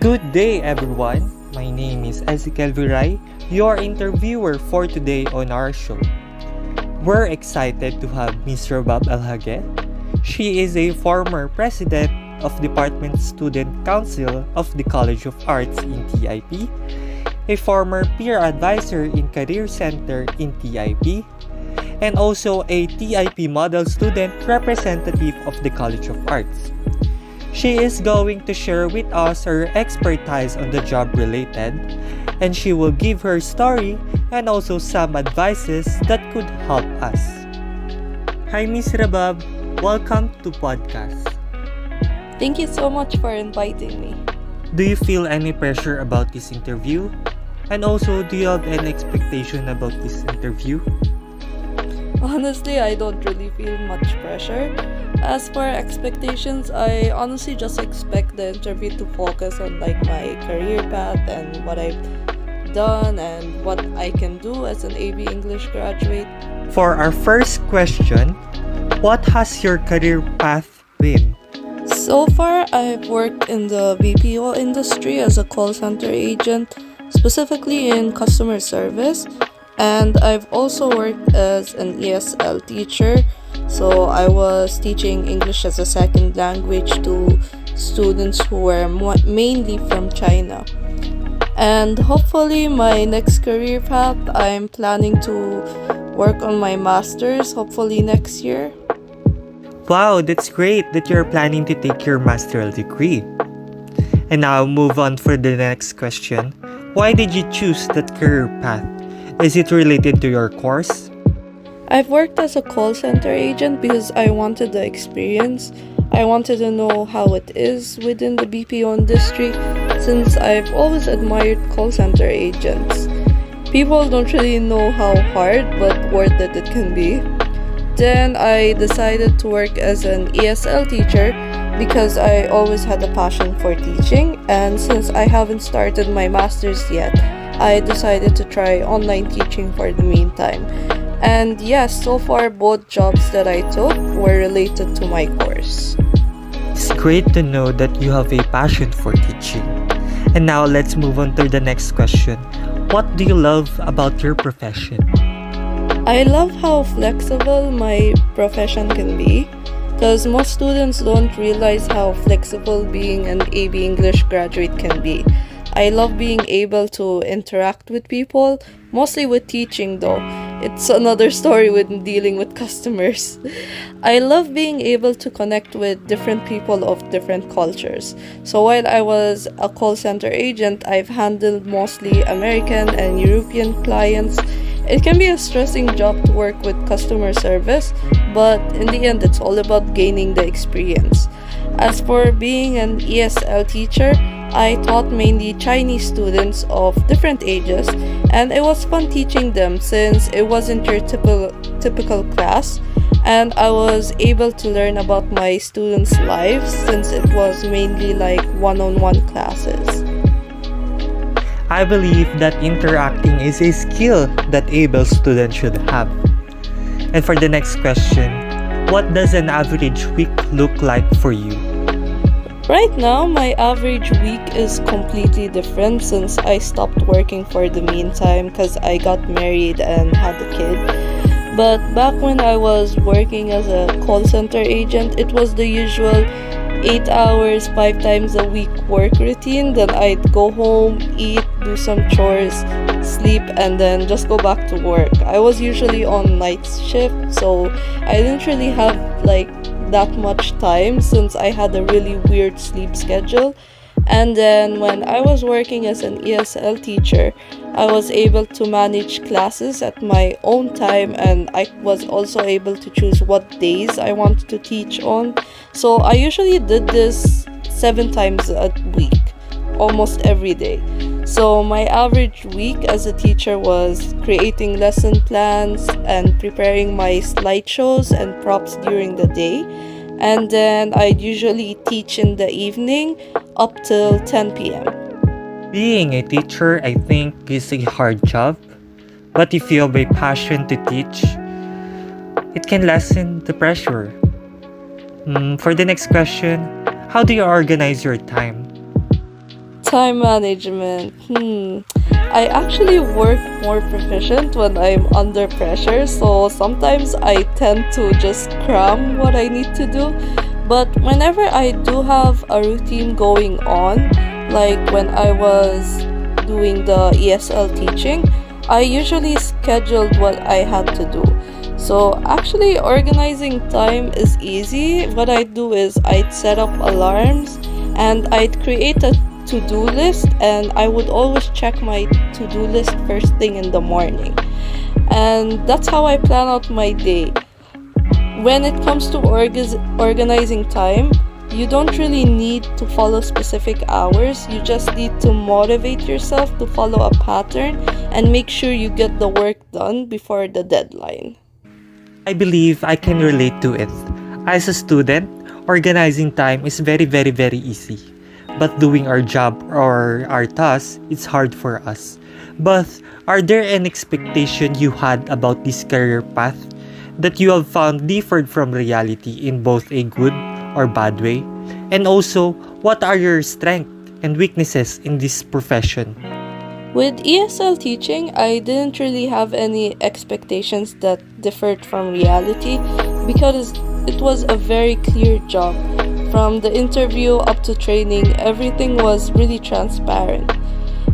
Good day, everyone. My name is Ezekiel Viray, your interviewer for today on our show. We're excited to have Ms. Rabab El Hage. She is a former president of Department Student Council of the College of Arts in TIP, a former peer advisor in Career Center in TIP, and also a TIP Model Student Representative of the College of Arts. She is going to share with us her expertise on the job related, and she will give her story and also some advices that could help us. Hi Miss Rabab, welcome to podcast. Thank you so much for inviting me. Do you feel any pressure about this interview? And also, do you have any expectation about this interview? Honestly, I don't really feel much pressure. As for expectations, I honestly just expect the interview to focus on my career path and what I've done and what I can do as an AB English graduate. For our first question, what has your career path been? So far, I've worked in the BPO industry as a call center agent, specifically in customer service, and I've also worked as an ESL teacher. So I was teaching English as a second language to students who were mainly from China. And hopefully my next career path, I'm planning to work on my master's hopefully next year. Wow, that's great that you're planning to take your master's degree. And now move on for the next question. Why did you choose that career path? Is it related to your course? I've worked as a call center agent because I wanted the experience. I wanted to know how it is within the BPO industry since I've always admired call center agents. People don't really know how hard but worth it can be. Then I decided to work as an ESL teacher because I always had a passion for teaching, and since I haven't started my master's yet, I decided to try online teaching for the meantime. And yes, so far both jobs that I took were related to my course. It's great to know that you have a passion for teaching. And now let's move on to the next question. What do you love about your profession? I love how flexible my profession can be because most students don't realize how flexible being an AB English graduate can be. I love being able to interact with people, mostly with teaching though. It's another story with dealing with customers. I love being able to connect with different people of different cultures. So while I was a call center agent, I've handled mostly American and European clients. It can be a stressing job to work with customer service, but in the end, it's all about gaining the experience. As for being an ESL teacher, I taught mainly Chinese students of different ages, and it was fun teaching them since it wasn't your typical class, and I was able to learn about my students' lives since it was mainly one-on-one classes. I believe that interacting is a skill that able students should have. And for the next question, what does an average week look like for you? Right now, my average week is completely different since I stopped working for the meantime because I got married and had a kid. But back when I was working as a call center agent, it was the usual 8 hours, 5 times a week work routine. Then I'd go home, eat, do some chores, sleep, and then just go back to work. I was usually on night shift, so I didn't really have that much time since I had a really weird sleep schedule. And then when I was working as an ESL teacher, I was able to manage classes at my own time, and I was also able to choose what days I wanted to teach on. So I usually did this 7 times a week, almost every day. So my average week as a teacher was creating lesson plans and preparing my slideshows and props during the day. And then I'd usually teach in the evening up till 10 p.m. Being a teacher, I think, is a hard job. But if you have a passion to teach, it can lessen the pressure. For the next question, how do you organize your time? Time management. I actually work more proficient when I'm under pressure, so sometimes I tend to just cram what I need to do. But whenever I do have a routine going on, like when I was doing the ESL teaching, I usually scheduled what I had to do. So actually organizing time is easy. What I do is I'd set up alarms and I'd create a to-do list, and I would always check my to-do list first thing in the morning. And that's how I plan out my day. When it comes to organizing time, you don't really need to follow specific hours. You just need to motivate yourself to follow a pattern and make sure you get the work done before the deadline. I believe I can relate to it. As a student, organizing time is very, very, very easy. But doing our job or our task, it's hard for us. But are there any expectation you had about this career path that you have found differed from reality in both a good or bad way? And also, what are your strengths and weaknesses in this profession? With ESL teaching, I didn't really have any expectations that differed from reality because it was a very clear job. From the interview up to training, everything was really transparent.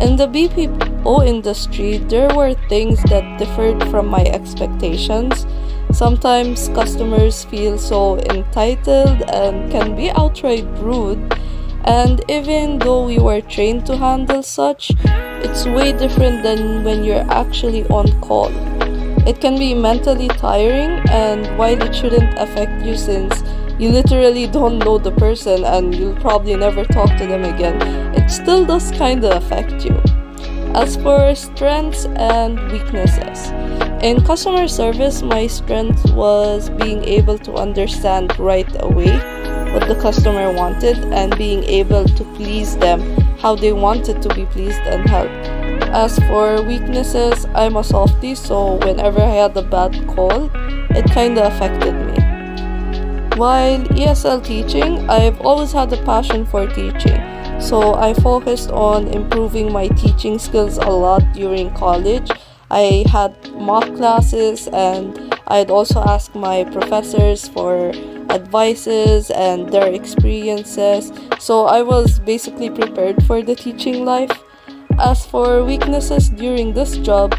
In the BPO industry, there were things that differed from my expectations. Sometimes customers feel so entitled and can be outright rude. And even though we were trained to handle such, it's way different than when you're actually on call. It can be mentally tiring, and while it shouldn't affect you since you literally don't know the person and you'll probably never talk to them again, it still does kinda affect you. As for strengths and weaknesses, in customer service, my strength was being able to understand right away what the customer wanted and being able to please them how they wanted to be pleased and helped. As for weaknesses, I'm a softie, so whenever I had a bad call, it kinda affected me. While ESL teaching, I've always had a passion for teaching, so I focused on improving my teaching skills a lot during college. I had mock classes and I'd also ask my professors for advices and their experiences, so I was basically prepared for the teaching life. As for weaknesses during this job,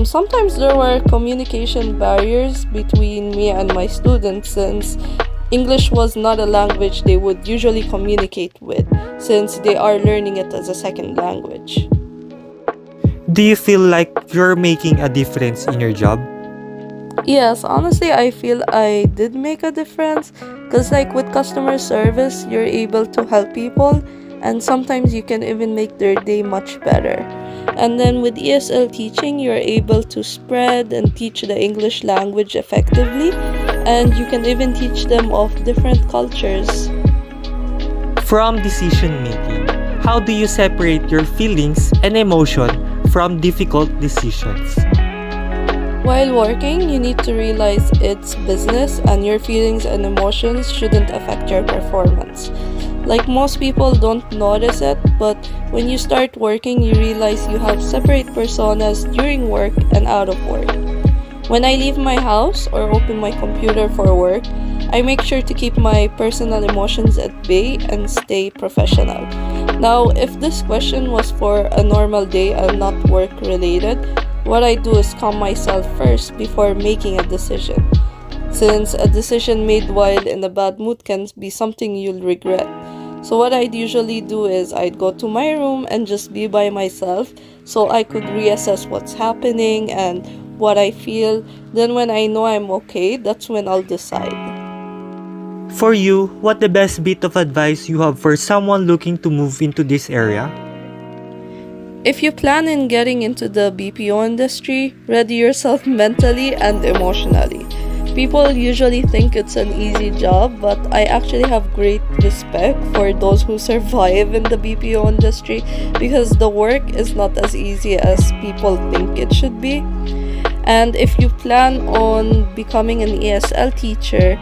sometimes there were communication barriers between me and my students since English was not a language they would usually communicate with since they are learning it as a second language. Do you feel like you're making a difference in your job? Yes, honestly, I feel I did make a difference because, like, with customer service, you're able to help people, and sometimes you can even make their day much better. And then with ESL teaching, you're able to spread and teach the English language effectively, and you can even teach them of different cultures. From decision making, how do you separate your feelings and emotion from difficult decisions? While working, you need to realize it's business and your feelings and emotions shouldn't affect your performance. Like, most people don't notice it, but when you start working, you realize you have separate personas during work and out of work. When I leave my house or open my computer for work, I make sure to keep my personal emotions at bay and stay professional. Now, if this question was for a normal day and not work related, what I do is calm myself first before making a decision, since a decision made while in a bad mood can be something you'll regret. So what I'd usually do is I'd go to my room and just be by myself so I could reassess what's happening and what I feel. Then when I know I'm okay, that's when I'll decide. For you, what the best bit of advice you have for someone looking to move into this area? If you plan on getting into the BPO industry, ready yourself mentally and emotionally. People usually think it's an easy job, but I actually have great respect for those who survive in the BPO industry because the work is not as easy as people think it should be. And if you plan on becoming an ESL teacher,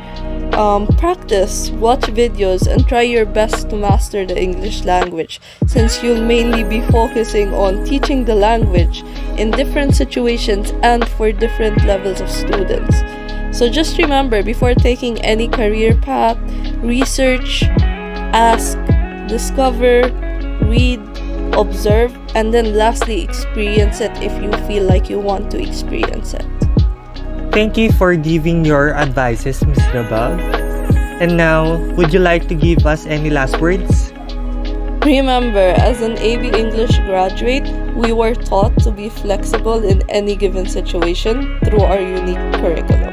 practice, watch videos, and try your best to master the English language, since you'll mainly be focusing on teaching the language in different situations and for different levels of students. So just remember, before taking any career path, research, ask, discover, read, observe, and then lastly experience it if you feel like you want to experience it. Thank you for giving your advices, Ms. Rabab. And now, would you like to give us any last words? Remember, as an AB English graduate, we were taught to be flexible in any given situation through our unique curriculum.